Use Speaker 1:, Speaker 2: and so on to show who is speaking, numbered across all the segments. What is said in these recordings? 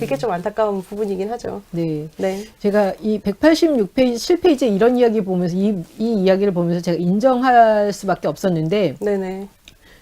Speaker 1: 그게 좀 안타까운 부분이긴 하죠.
Speaker 2: 네.
Speaker 1: 네.
Speaker 2: 제가 이 186페이지, 7페이지에 이런 이야기 보면서, 이 이야기를 보면서 제가 인정할 수밖에 없었는데,
Speaker 1: 네네.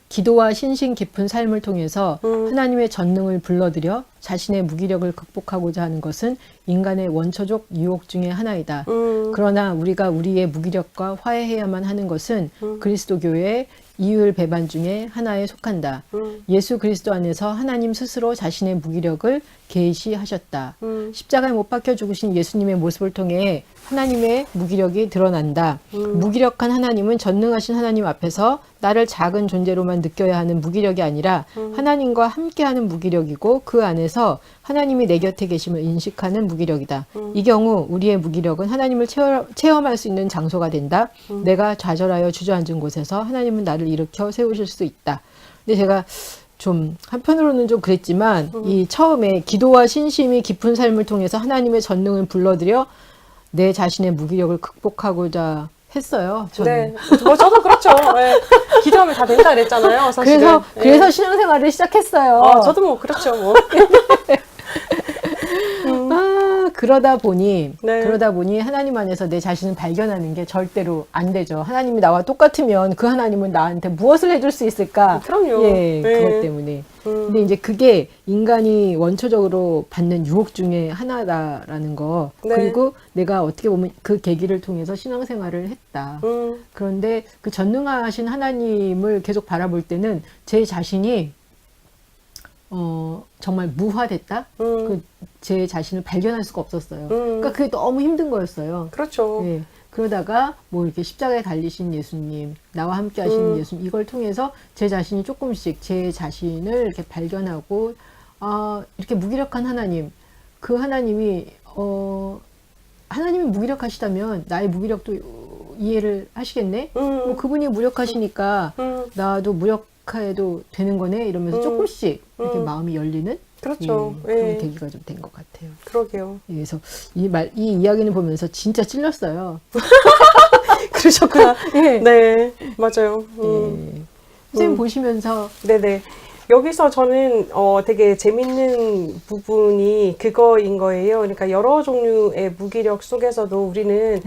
Speaker 2: 기도와 신심 깊은 삶을 통해서 하나님의 전능을 불러들여 자신의 무기력을 극복하고자 하는 것은 인간의 원초적 유혹 중의 하나이다. 그러나 우리가 우리의 무기력과 화해해야만 하는 것은 그리스도교의 이율 배반 중에 하나에 속한다. 예수 그리스도 안에서 하나님 스스로 자신의 무기력을 계시하셨다. 십자가에 못 박혀 죽으신 예수님의 모습을 통해 하나님의 무기력이 드러난다. 무기력한 하나님은 전능하신 하나님 앞에서 나를 작은 존재로만 느껴야 하는 무기력이 아니라 하나님과 함께하는 무기력이고 그 안에서 하나님이 내 곁에 계심을 인식하는 무기력이다. 이 경우 우리의 무기력은 하나님을 체험할 수 있는 장소가 된다. 내가 좌절하여 주저앉은 곳에서 하나님은 나를 일으켜 세우실 수 있다. 근데 제가 좀 한편으로는 좀 그랬지만 이 처음에 기도와 신심이 깊은 삶을 통해서 하나님의 전능을 불러들여 내 자신의 무기력을 극복하고자 했어요. 저는.
Speaker 1: 네. 뭐 저도 그렇죠. 네. 기도하면 다 된다 그랬잖아요. 사실은.
Speaker 2: 그래서 신앙생활을 시작했어요.
Speaker 1: 저도 뭐 그렇죠. 뭐.
Speaker 2: 그러다 보니
Speaker 1: 네.
Speaker 2: 하나님 안에서 내 자신을 발견하는 게 절대로 안 되죠. 하나님이 나와 똑같으면 그 하나님은 나한테 무엇을 해줄 수 있을까?
Speaker 1: 그럼요.
Speaker 2: 예,
Speaker 1: 네.
Speaker 2: 그것 때문에. 근데 이제 그게 인간이 원초적으로 받는 유혹 중에 하나다라는 거.
Speaker 1: 네.
Speaker 2: 그리고 내가 어떻게 보면 그 계기를 통해서 신앙생활을 했다. 그런데 그 전능하신 하나님을 계속 바라볼 때는 제 자신이 정말 무화됐다? 제 자신을 발견할 수가 없었어요. 그러니까 그게 너무 힘든 거였어요.
Speaker 1: 그렇죠.
Speaker 2: 네. 그러다가 뭐 이렇게 십자가에 달리신 예수님, 나와 함께 하시는 예수님, 이걸 통해서 제 자신이 조금씩 제 자신을 이렇게 발견하고, 이렇게 무기력한 하나님, 그 하나님이, 하나님이 무기력하시다면 나의 무기력도 이해를 하시겠네? 뭐 그분이 무력하시니까 나도 무력해도 되는 거네? 이러면서 조금씩 이렇게 마음이 열리는?
Speaker 1: 그렇죠.
Speaker 2: 예, 그런
Speaker 1: 예.
Speaker 2: 계기가 좀 된 것 같아요.
Speaker 1: 그러게요.
Speaker 2: 예, 그래서 이 이야기를 보면서 진짜 찔렸어요.
Speaker 1: 그러셨구나.
Speaker 2: 예.
Speaker 1: 네, 맞아요.
Speaker 2: 예. 선생님 보시면서
Speaker 1: 네네. 여기서 저는 되게 재밌는 부분이 그거인 거예요. 그러니까 여러 종류의 무기력 속에서도 우리는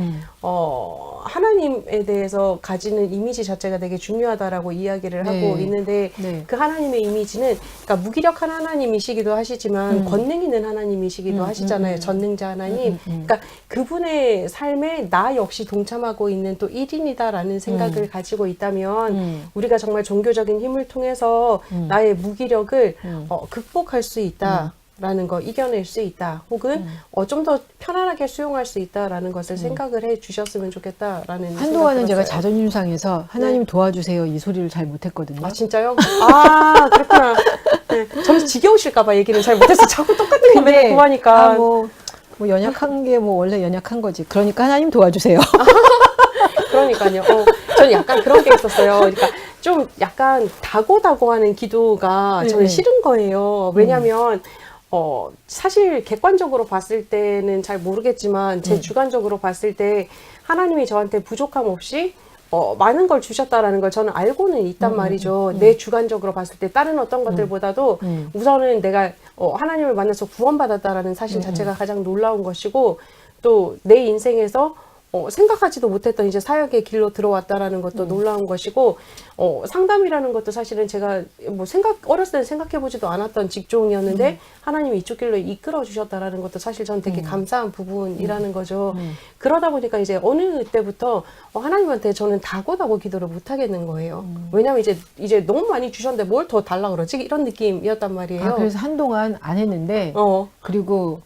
Speaker 1: 하나님에 대해서 가지는 이미지 자체가 되게 중요하다라고 이야기를 하고 있는데
Speaker 2: 네.
Speaker 1: 그 하나님의 이미지는 그러니까 무기력한 하나님이시기도 하시지만 권능 있는 하나님이시기도 하시잖아요. 전능자 하나님. 그러니까 그분의 삶에 나 역시 동참하고 있는 또 1인이다라는 생각을 가지고 있다면 우리가 정말 종교적인 힘을 통해서 나의 무기력을 극복할 수 있다. 라는 거, 이겨낼 수 있다. 혹은 좀 더 편안하게 수용할 수 있다라는 것을 생각을 해 주셨으면 좋겠다라는
Speaker 2: 한동안은 제가
Speaker 1: 생각 들었어요.
Speaker 2: 자존심 상해서 하나님 도와주세요 이 소리를 잘 못했거든요.
Speaker 1: 아 진짜요? 아 그렇구나. 네. 저는 지겨우실까봐 얘기를 잘 못해서 자꾸 똑같은 거 맨날 구하니까.
Speaker 2: 뭐 연약한 게 뭐 원래 연약한 거지. 그러니까 하나님 도와주세요.
Speaker 1: 그러니까요. 저는 약간 그런 게 있었어요. 그러니까 좀 약간 다고다고하는 기도가 저는 싫은 거예요. 왜냐하면 사실 객관적으로 봤을 때는 잘 모르겠지만 제 주관적으로 봤을 때 하나님이 저한테 부족함 없이 많은 걸 주셨다라는 걸 저는 알고는 있단 말이죠. 내 주관적으로 봤을 때 다른 어떤 것들보다도 우선은 내가 하나님을 만나서 구원받았다라는 사실 자체가 가장 놀라운 것이고 또 내 인생에서 생각하지도 못했던 이제 사역의 길로 들어왔다라는 것도 놀라운 것이고, 상담이라는 것도 사실은 제가 뭐 어렸을 때 생각해보지도 않았던 직종이었는데, 하나님이 이쪽 길로 이끌어 주셨다라는 것도 사실 전 되게 감사한 부분이라는 거죠. 그러다 보니까 이제 어느 때부터 하나님한테 저는 다고다고 기도를 못 하겠는 거예요. 왜냐면 이제 너무 많이 주셨는데 뭘 더 달라 그러지? 이런 느낌이었단 말이에요.
Speaker 2: 그래서 한동안 안 했는데, 그리고,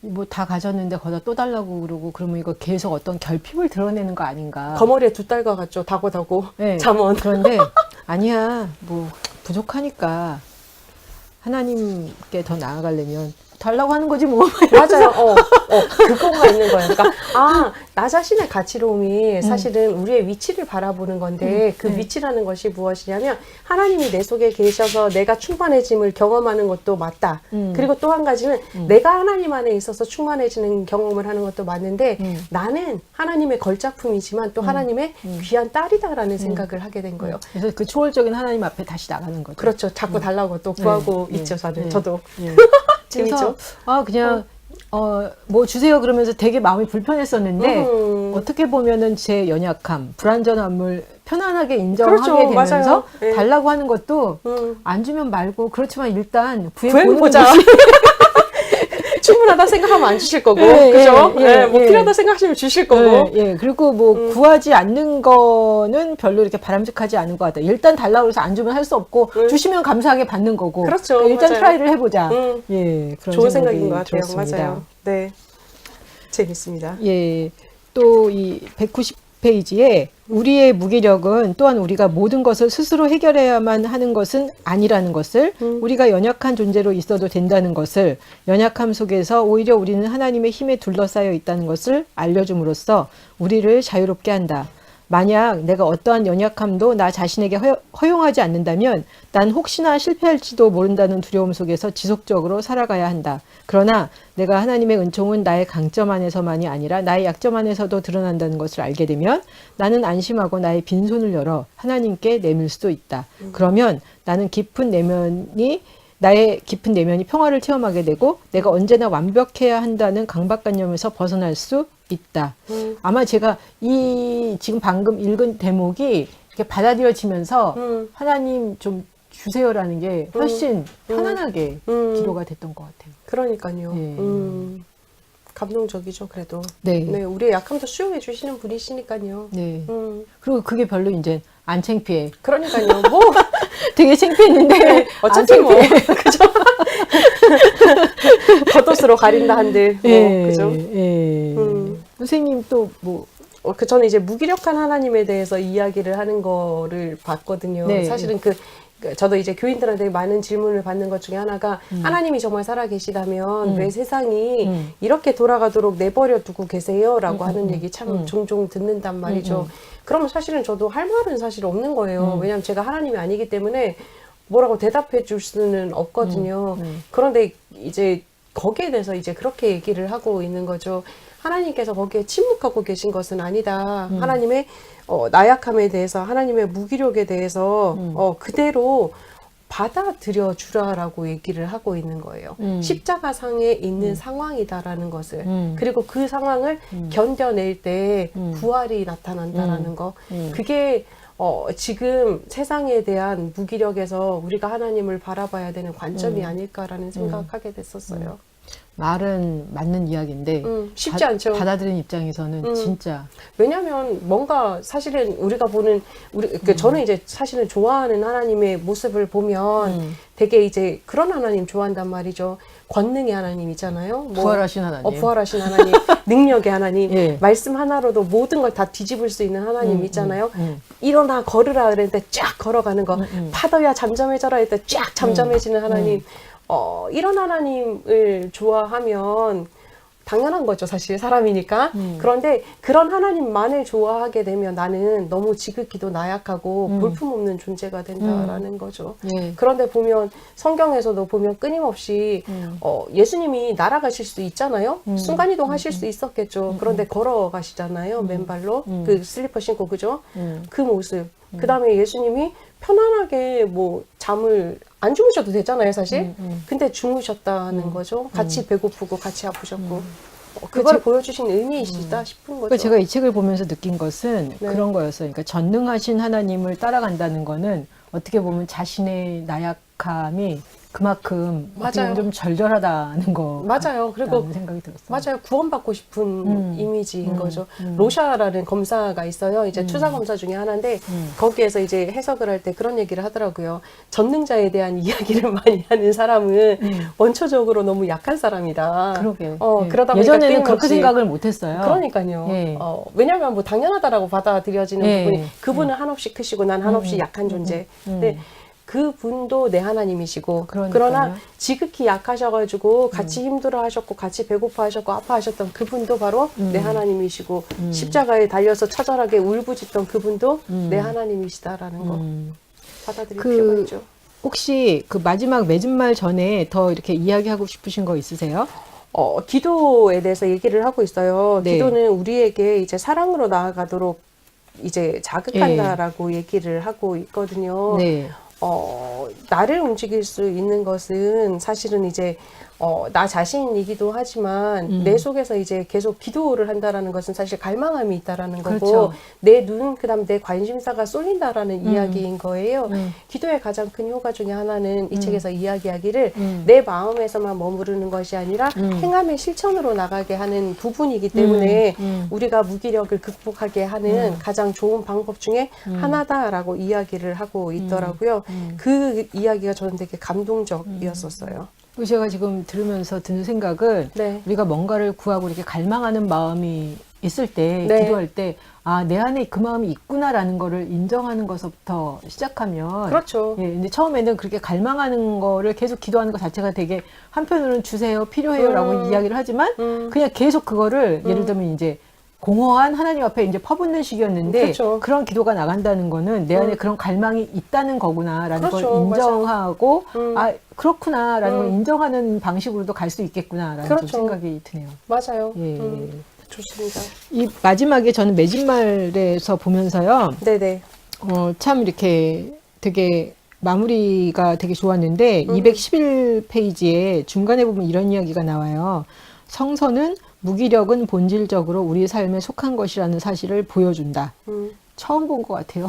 Speaker 2: 뭐 다 가졌는데 거기다 또 달라고 그러고 그러면 이거 계속 어떤 결핍을 드러내는 거 아닌가.
Speaker 1: 거머리에 두 딸과 같죠. 다고다고.
Speaker 2: 네.
Speaker 1: 잠언.
Speaker 2: 그런데 아니야. 뭐 부족하니까 하나님께 더 나아가려면 달라고 하는 거지 뭐.
Speaker 1: 맞아요. 그거가 있는 거예요. 그러니까, 나 자신의 가치로움이 사실은 우리의 위치를 바라보는 건데, 그 위치라는 것이 무엇이냐면, 하나님이 내 속에 계셔서 내가 충만해짐을 경험하는 것도 맞다. 그리고 또 한 가지는, 내가 하나님 안에 있어서 충만해지는 경험을 하는 것도 맞는데, 나는 하나님의 걸작품이지만 또 하나님의 귀한 딸이다라는 생각을 하게 된 거예요.
Speaker 2: 그래서 그 초월적인 하나님 앞에 다시 나가는 거죠.
Speaker 1: 그렇죠. 자꾸 달라고 또 구하고 있죠, 저도.
Speaker 2: 그래서
Speaker 1: 재밌죠?
Speaker 2: 그냥 뭐 주세요 그러면서 되게 마음이 불편했었는데 어떻게 보면은 제 연약함, 불완전함을 편안하게 인정하게
Speaker 1: 그렇죠.
Speaker 2: 되면서
Speaker 1: 맞아요. 네.
Speaker 2: 달라고 하는 것도 안 주면 말고 그렇지만 일단
Speaker 1: 구해보자. 충분하다 생각하면 안 주실 거고,
Speaker 2: 예,
Speaker 1: 그죠?
Speaker 2: 예,
Speaker 1: 예, 뭐
Speaker 2: 예.
Speaker 1: 필요하다 생각하시면 주실 거고.
Speaker 2: 예, 그리고 뭐 구하지 않는 거는 별로 이렇게 바람직하지 않은 것 같아요. 일단 달라고 해서 안 주면 할 수 없고 주시면 감사하게 받는 거고.
Speaker 1: 그렇죠.
Speaker 2: 그러니까 일단
Speaker 1: 맞아요.
Speaker 2: 트라이를 해보자. 예, 그런
Speaker 1: 좋은
Speaker 2: 생각이
Speaker 1: 생각인 것 같아요.
Speaker 2: 들었습니다.
Speaker 1: 맞아요. 네. 재밌습니다.
Speaker 2: 예, 또 이 190페이지에 우리의 무기력은 또한 우리가 모든 것을 스스로 해결해야만 하는 것은 아니라는 것을, 우리가 연약한 존재로 있어도 된다는 것을, 연약함 속에서 오히려 우리는 하나님의 힘에 둘러싸여 있다는 것을 알려줌으로써 우리를 자유롭게 한다. 만약 내가 어떠한 연약함도 나 자신에게 허용하지 않는다면 난 혹시나 실패할지도 모른다는 두려움 속에서 지속적으로 살아가야 한다. 그러나 내가 하나님의 은총은 나의 강점 안에서만이 아니라 나의 약점 안에서도 드러난다는 것을 알게 되면 나는 안심하고 나의 빈손을 열어 하나님께 내밀 수도 있다. 그러면 나는 나의 깊은 내면이 평화를 체험하게 되고 내가 언제나 완벽해야 한다는 강박관념에서 벗어날 수 있다. 아마 제가 이 지금 방금 읽은 대목이 이렇게 받아들여지면서 하나님 좀 주세요라는 게 훨씬 편안하게 기도가 됐던 것 같아요.
Speaker 1: 그러니까요.
Speaker 2: 예.
Speaker 1: 감동적이죠, 그래도.
Speaker 2: 네.
Speaker 1: 네, 우리의 약함도 수용해 주시는 분이시니까요.
Speaker 2: 네. 그리고 그게 별로 이제 안 창피해.
Speaker 1: 그러니까요. 뭐,
Speaker 2: 되게 창피했는데
Speaker 1: 어차피
Speaker 2: 안
Speaker 1: 뭐,
Speaker 2: 창피해.
Speaker 1: 그죠? 겉옷으로 가린다 한들, 뭐,
Speaker 2: 예,
Speaker 1: 그죠?
Speaker 2: 예. 선생님 또 뭐
Speaker 1: 저는 이제 무기력한 하나님에 대해서 이야기를 하는 거를 봤거든요.
Speaker 2: 네.
Speaker 1: 사실은 저도 이제 교인들한테 많은 질문을 받는 것 중에 하나가 하나님이 정말 살아계시다면 왜 세상이 이렇게 돌아가도록 내버려 두고 계세요? 라고 하는 얘기 참 종종 듣는단 말이죠. 그러면 사실은 저도 할 말은 사실 없는 거예요. 왜냐하면 제가 하나님이 아니기 때문에 뭐라고 대답해 줄 수는 없거든요. 그런데 이제 거기에 대해서 이제 그렇게 얘기를 하고 있는 거죠. 하나님께서 거기에 침묵하고 계신 것은 아니다. 하나님의 나약함에 대해서, 하나님의 무기력에 대해서 그대로 받아들여 주라라고 얘기를 하고 있는 거예요. 십자가상에 있는 상황이다라는 것을. 그리고 그 상황을 견뎌낼 때 부활이 나타난다라는 거. 그게 지금 세상에 대한 무기력에서 우리가 하나님을 바라봐야 되는 관점이 아닐까라는 생각하게 됐었어요.
Speaker 2: 말은 맞는 이야기인데
Speaker 1: 쉽지 않죠.
Speaker 2: 받아들인 입장에서는 진짜
Speaker 1: 왜냐하면 뭔가 사실은 우리가 보는 저는 이제 사실은 좋아하는 하나님의 모습을 보면 되게 이제 그런 하나님 좋아한단 말이죠. 권능의 하나님이잖아요. 뭐,
Speaker 2: 부활하신 하나님.
Speaker 1: 부활하신 하나님, 능력의 하나님,
Speaker 2: 예.
Speaker 1: 말씀 하나로도 모든 걸 다 뒤집을 수 있는 하나님 있잖아요. 일어나 걸으라 그랬는데 쫙 걸어가는 거, 파도야 잠잠해져라 했을 때 쫙 잠잠해지는 하나님. 이런 하나님을 좋아하면 당연한 거죠, 사실 사람이니까. 그런데 그런 하나님만을 좋아하게 되면 나는 너무 지극히도 나약하고 볼품없는 존재가 된다라는 거죠.
Speaker 2: 예.
Speaker 1: 그런데 보면 성경에서도 보면 끊임없이 예수님이 날아가실 수 있잖아요. 순간이동 하실 수 있었겠죠. 그런데 걸어가시잖아요, 맨발로. 그 슬리퍼 신고, 그죠? 그 모습. 그 다음에 예수님이 편안하게 뭐 잠을 안 주무셔도 되잖아요, 사실. 근데 주무셨다는 거죠. 같이 배고프고 같이 아프셨고. 그걸 보여주신 의미이시다 싶은 거죠.
Speaker 2: 제가 이 책을 보면서 느낀 것은
Speaker 1: 네.
Speaker 2: 그런 거였어요. 그러니까 전능하신 하나님을 따라간다는 거는 어떻게 보면 자신의 나약함이 그만큼 어떻게
Speaker 1: 맞아요.
Speaker 2: 보면 좀 절절하다는 거
Speaker 1: 맞아요. 그리고
Speaker 2: 생각이 들었어요.
Speaker 1: 맞아요. 구원받고 싶은 이미지인 거죠. 로샤라는 검사가 있어요. 이제 투사 검사 중에 하나인데 거기에서 이제 해석을 할 때 그런 얘기를 하더라고요. 전능자에 대한 이야기를 많이 하는 사람은 원초적으로 너무 약한 사람이다.
Speaker 2: 그러게. 예.
Speaker 1: 그러다 보니까
Speaker 2: 예전에는 그렇게
Speaker 1: 끊임없이
Speaker 2: 생각을 못했어요.
Speaker 1: 그러니까요.
Speaker 2: 예.
Speaker 1: 왜냐하면 뭐 당연하다라고 받아들여지는
Speaker 2: 예.
Speaker 1: 부분이 그분은 한없이 크시고 난 한없이 약한 존재. 근데 그분도 내 하나님이시고
Speaker 2: 그러니까요.
Speaker 1: 그러나 지극히 약하셔가지고 같이 힘들어하셨고 같이 배고파하셨고 아파하셨던 그분도 바로 내 하나님이시고 십자가에 달려서 처절하게 울부짖던 그분도 내 하나님이시다라는 거 받아들일 필요가 있죠.
Speaker 2: 혹시 그 마지막 맺은 말 전에 더 이렇게 이야기하고 싶으신 거 있으세요?
Speaker 1: 기도에 대해서 얘기를 하고 있어요.
Speaker 2: 네.
Speaker 1: 기도는 우리에게 이제 사랑으로 나아가도록 이제 자극한다라고 얘기를 하고 있거든요.
Speaker 2: 네.
Speaker 1: 나를 움직일 수 있는 것은 사실은 이제 나 자신이기도 하지만 내 속에서 이제 계속 기도를 한다라는 것은 사실 갈망함이 있다라는 거고
Speaker 2: 그렇죠.
Speaker 1: 내 눈, 그다음 내 관심사가 쏠린다라는 이야기인 거예요. 기도의 가장 큰 효과 중에 하나는 이 책에서 이야기하기를 내 마음에서만 머무르는 것이 아니라 행함의 실천으로 나가게 하는 부분이기 때문에 우리가 무기력을 극복하게 하는 가장 좋은 방법 중에 하나다라고 이야기를 하고 있더라고요. 그 이야기가 저는 되게 감동적이었었어요.
Speaker 2: 제가 지금 들으면서 드는 생각은
Speaker 1: 네.
Speaker 2: 우리가 뭔가를 구하고 이렇게 갈망하는 마음이 있을 때
Speaker 1: 네.
Speaker 2: 기도할 때 내 안에 그 마음이 있구나라는 거를 인정하는 것부터 시작하면
Speaker 1: 그렇죠.
Speaker 2: 예, 근데 처음에는 그렇게 갈망하는 거를 계속 기도하는 것 자체가 되게 한편으로는 주세요, 필요해요라고 이야기를 하지만 그냥 계속 그거를 예를 들면 이제 공허한 하나님 앞에 이제 퍼붓는 식이었는데
Speaker 1: 그렇죠.
Speaker 2: 그런 기도가 나간다는 거는 내 안에 그런 갈망이 있다는 거구나라는
Speaker 1: 그렇죠.
Speaker 2: 걸 인정하고 그렇구나라는 걸
Speaker 1: 음.
Speaker 2: 인정하는 방식으로도 갈 수 있겠구나라는
Speaker 1: 그렇죠.
Speaker 2: 좀 생각이 드네요.
Speaker 1: 맞아요.
Speaker 2: 예.
Speaker 1: 좋습니다.
Speaker 2: 이 마지막에 저는 맺은 말에서 보면서요.
Speaker 1: 네네.
Speaker 2: 참 이렇게 되게 마무리가 되게 좋았는데 211페이지에 중간에 보면 이런 이야기가 나와요. 성서는 무기력은 본질적으로 우리 삶에 속한 것이라는 사실을 보여준다. 처음 본 것 같아요.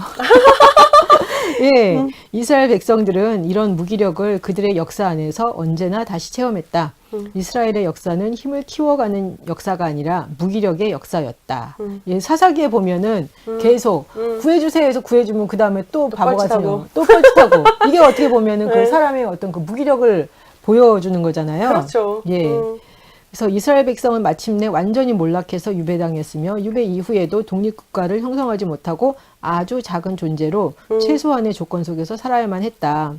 Speaker 2: 예, 이스라엘 백성들은 이런 무기력을 그들의 역사 안에서 언제나 다시 체험했다. 이스라엘의 역사는 힘을 키워가는 역사가 아니라 무기력의 역사였다. 예, 사사기에 보면은 계속 구해주세요 해서 구해주면 그 다음에 또 바보 같은 또 뻘짓하고 이게 어떻게 보면은
Speaker 1: 네.
Speaker 2: 그 사람의 어떤 그 무기력을 보여주는 거잖아요.
Speaker 1: 그렇죠.
Speaker 2: 예. 그래서 이스라엘 백성은 마침내 완전히 몰락해서 유배당했으며 유배 이후에도 독립국가를 형성하지 못하고 아주 작은 존재로 최소한의 조건 속에서 살아야만 했다.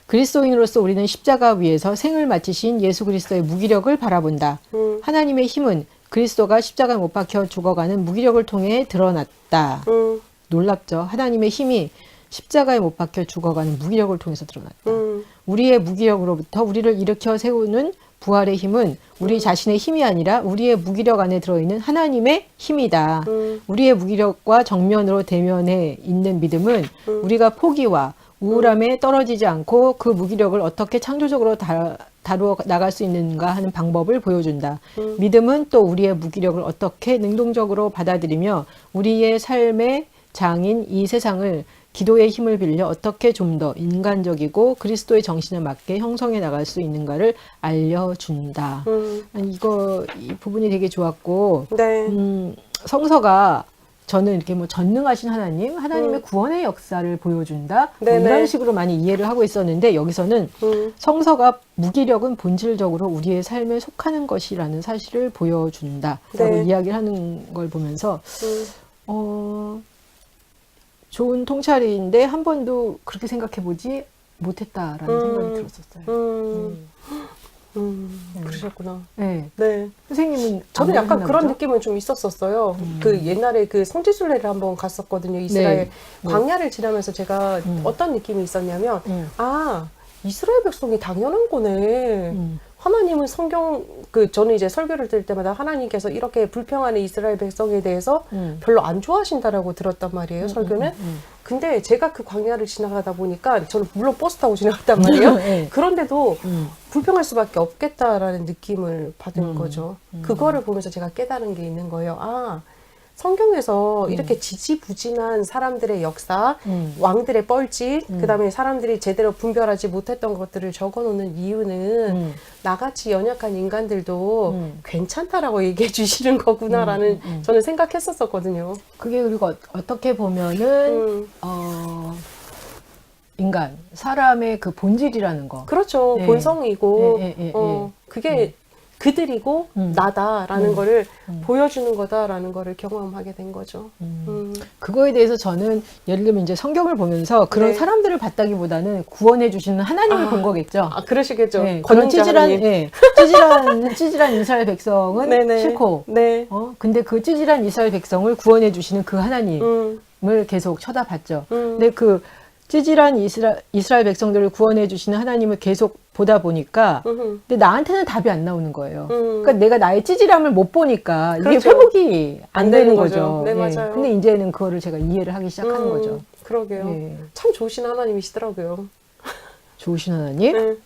Speaker 2: 그리스도인으로서 우리는 십자가 위에서 생을 마치신 예수 그리스도의 무기력을 바라본다. 하나님의 힘은 그리스도가 십자가에 못 박혀 죽어가는 무기력을 통해 드러났다. 놀랍죠? 하나님의 힘이 십자가에 못 박혀 죽어가는 무기력을 통해서 드러났다. 우리의 무기력으로부터 우리를 일으켜 세우는 부활의 힘은 우리 자신의 힘이 아니라 우리의 무기력 안에 들어있는 하나님의 힘이다. 우리의 무기력과 정면으로 대면해 있는 믿음은 우리가 포기와 우울함에 떨어지지 않고 그 무기력을 어떻게 창조적으로 다루어 나갈 수 있는가 하는 방법을 보여준다. 믿음은 또 우리의 무기력을 어떻게 능동적으로 받아들이며 우리의 삶의 장인 이 세상을 기도의 힘을 빌려 어떻게 좀 더 인간적이고 그리스도의 정신에 맞게 형성해 나갈 수 있는가를 알려준다. 이 부분이 되게 좋았고,
Speaker 1: 네.
Speaker 2: 성서가 저는 이렇게 뭐 전능하신 하나님의 구원의 역사를 보여준다. 뭐 이런 식으로 많이 이해를 하고 있었는데 여기서는 성서가 무기력은 본질적으로 우리의 삶에 속하는 것이라는 사실을 보여준다라고 이야기를 하는 걸 보면서 좋은 통찰인데 한 번도 그렇게 생각해보지 못했다라는 생각이 들었었어요.
Speaker 1: 그러셨구나.
Speaker 2: 네.
Speaker 1: 네.
Speaker 2: 선생님은
Speaker 1: 저는 약간 그런
Speaker 2: 보죠?
Speaker 1: 느낌은 좀 있었었어요. 그 옛날에 그 성지순례를 한번 갔었거든요. 이스라엘 광야를 지나면서 제가 어떤 느낌이 있었냐면 이스라엘 백성이 당연한 거네. 하나님은 저는 이제 설교를 들을 때마다 하나님께서 이렇게 불평하는 이스라엘 백성에 대해서 별로 안 좋아하신다라고 들었단 말이에요, 설교는. 근데 제가 그 광야를 지나가다 보니까 저는 물론 버스 타고 지나갔단 말이에요.
Speaker 2: 네.
Speaker 1: 그런데도 불평할 수밖에 없겠다라는 느낌을 받은 거죠. 그거를 보면서 제가 깨달은 게 있는 거예요. 성경에서 이렇게 지지부진한 사람들의 역사, 왕들의 뻘짓, 그다음에 사람들이 제대로 분별하지 못했던 것들을 적어놓는 이유는 나같이 연약한 인간들도 괜찮다라고 얘기해 주시는 거구나라는 저는 생각했었거든요.
Speaker 2: 그게 그리고 어떻게 보면은 인간, 사람의 그 본질이라는 거.
Speaker 1: 그렇죠.
Speaker 2: 네.
Speaker 1: 본성이고
Speaker 2: 네.
Speaker 1: 그게 그들이고 나다라는 거를 보여주는 거다라는 거를 경험하게 된 거죠.
Speaker 2: 그거에 대해서 저는 예를 들면 이제 성경을 보면서 그런
Speaker 1: 네.
Speaker 2: 사람들을 봤다기보다는 구원해 주시는 하나님을 본 거겠죠.
Speaker 1: 아, 그러시겠죠.
Speaker 2: 네, 그런
Speaker 1: 권능자
Speaker 2: 찌질한,
Speaker 1: 하나님.
Speaker 2: 예, 찌질한 이스라엘 백성은
Speaker 1: 네네.
Speaker 2: 싫고,
Speaker 1: 네.
Speaker 2: 근데 그 찌질한 이스라엘 백성을 구원해 주시는 그 하나님을 계속 쳐다봤죠. 근데 그 찌질한 이스라엘 백성들을 구원해 주시는 하나님을 계속 보다 보니까, 근데 나한테는 답이 안 나오는 거예요. 그러니까 내가 나의 찌질함을 못 보니까 이게
Speaker 1: 그렇죠.
Speaker 2: 회복이 안 되는 거죠.
Speaker 1: 네,
Speaker 2: 예.
Speaker 1: 맞아요.
Speaker 2: 근데 이제는 그거를 제가 이해를 하기 시작하는 거죠.
Speaker 1: 그러게요.
Speaker 2: 예.
Speaker 1: 참 좋으신 하나님이시더라고요.
Speaker 2: 좋으신 하나님?
Speaker 1: 네.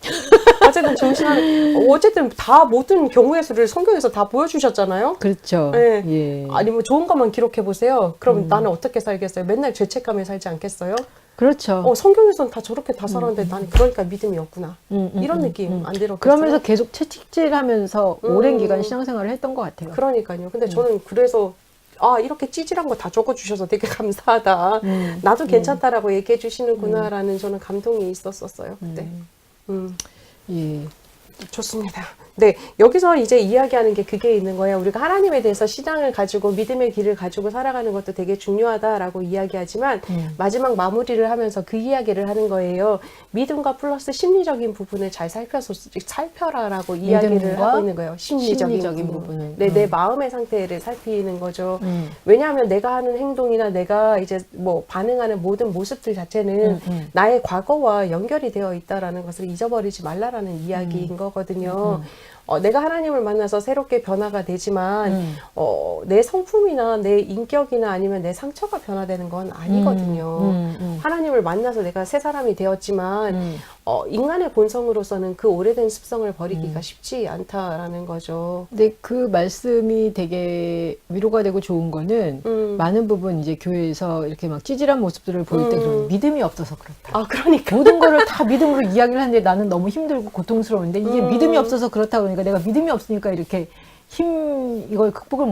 Speaker 1: 어쨌든 좋으신 하나님. 어쨌든 다 모든 경우의 수를 성경에서 다 보여주셨잖아요.
Speaker 2: 그렇죠.
Speaker 1: 네.
Speaker 2: 예.
Speaker 1: 아니 뭐 좋은 것만 기록해 보세요. 그럼 나는 어떻게 살겠어요? 맨날 죄책감에 살지 않겠어요?
Speaker 2: 그렇죠.
Speaker 1: 성경에서는 다 저렇게 다 살았는데 나는 그러니까 믿음이 없구나. 이런 느낌 안 들었겠어요?
Speaker 2: 그러면서 계속 채찍질하면서 오랜 기간 신앙생활을 했던 것 같아요.
Speaker 1: 그러니까요. 근데 저는 그래서 이렇게 찌질한 거 다 적어주셔서 되게 감사하다. 나도 괜찮다라고 얘기해 주시는구나라는 저는 감동이 있었어요. 그때.
Speaker 2: 예.
Speaker 1: 좋습니다. 네, 여기서 이제 이야기하는 게 그게 있는 거예요. 우리가 하나님에 대해서 신앙을 가지고 믿음의 길을 가지고 살아가는 것도 되게 중요하다라고 이야기하지만 마지막 마무리를 하면서 그 이야기를 하는 거예요. 믿음과 플러스 심리적인 부분을 잘 살펴라라고 이야기를 하고 있는 거예요. 심리적인 부분을. 네, 내 마음의 상태를 살피는 거죠. 왜냐하면 내가 하는 행동이나 내가 이제 뭐 반응하는 모든 모습들 자체는 나의 과거와 연결이 되어 있다라는 것을 잊어버리지 말라라는 이야기인 거거든요. 내가 하나님을 만나서 새롭게 변화가 되지만 내 성품이나 내 인격이나 아니면 내 상처가 변화되는 건 아니거든요. 하나님을 만나서 내가 새 사람이 되었지만 인간의 본성으로서는 그 오래된 습성을 버리기가 쉽지 않다라는 거죠.
Speaker 2: 근데 그 말씀이 되게 위로가 되고 좋은 거는 많은 부분 이제 교회에서 이렇게 막 찌질한 모습들을 보일 때 그런 믿음이 없어서 그렇다.
Speaker 1: 아, 그러니까.
Speaker 2: 모든 거를 다 믿음으로 이야기를 하는데 나는 너무 힘들고 고통스러운데 이게 믿음이 없어서 그렇다 그러니까 내가 믿음이 없으니까 이렇게 이걸 극복을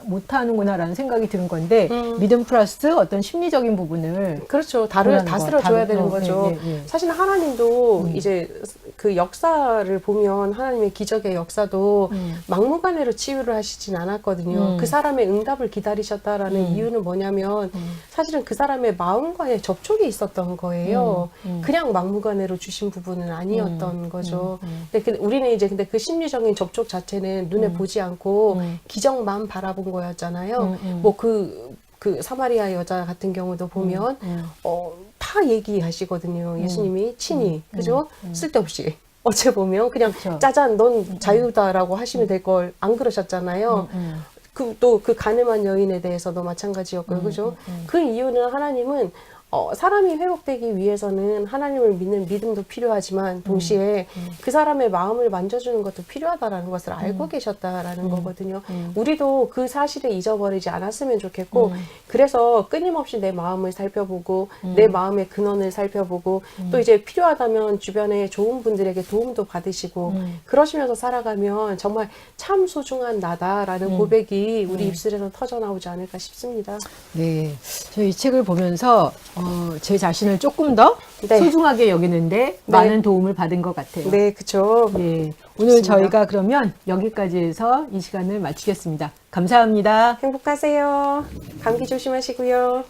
Speaker 2: 못하는구나라는 생각이 드는 건데 믿음 플러스 어떤 심리적인 부분을
Speaker 1: 그렇죠. 다스려줘야 되는 거죠.
Speaker 2: 예.
Speaker 1: 사실 하나님도 이제 그 역사를 보면 하나님의 기적의 역사도 막무가내로 치유를 하시진 않았거든요. 그 사람의 응답을 기다리셨다라는 이유는 뭐냐면 사실은 그 사람의 마음과의 접촉이 있었던 거예요. 그냥 막무가내로 주신 부분은 아니었던 거죠. 근데 우리는 이제 근데 그 심리적인 접촉 자체는 눈에 보지 않고 기적만 바라본 거였잖아요. 뭐 그 사마리아 여자 같은 경우도 보면 다 얘기하시거든요. 예수님이 친히 그죠? 쓸데없이 어째 보면 그냥
Speaker 2: 그렇죠.
Speaker 1: 짜잔 넌 자유다라고 하시면 될 걸 안 그러셨잖아요. 또 그 가늠한 여인에 대해서도 마찬가지였고요. 그죠? 그 이유는 하나님은 사람이 회복되기 위해서는 하나님을 믿는 믿음도 필요하지만 동시에 그 사람의 마음을 만져주는 것도 필요하다라는 것을 알고 계셨다라는 거거든요. 우리도 그 사실을 잊어버리지 않았으면 좋겠고 그래서 끊임없이 내 마음을 살펴보고 내 마음의 근원을 살펴보고 또 이제 필요하다면 주변에 좋은 분들에게 도움도 받으시고 그러시면서 살아가면 정말 참 소중한 나다라는 고백이 우리 입술에서 터져나오지 않을까 싶습니다.
Speaker 2: 네, 저 이 책을 보면서 제 자신을 조금 더
Speaker 1: 네.
Speaker 2: 소중하게 여기는데 많은 도움을 받은 것 같아요.
Speaker 1: 네, 그쵸.
Speaker 2: 네, 오늘 저희가 그러면 여기까지 해서 이 시간을 마치겠습니다. 감사합니다.
Speaker 1: 행복하세요. 감기 조심하시고요.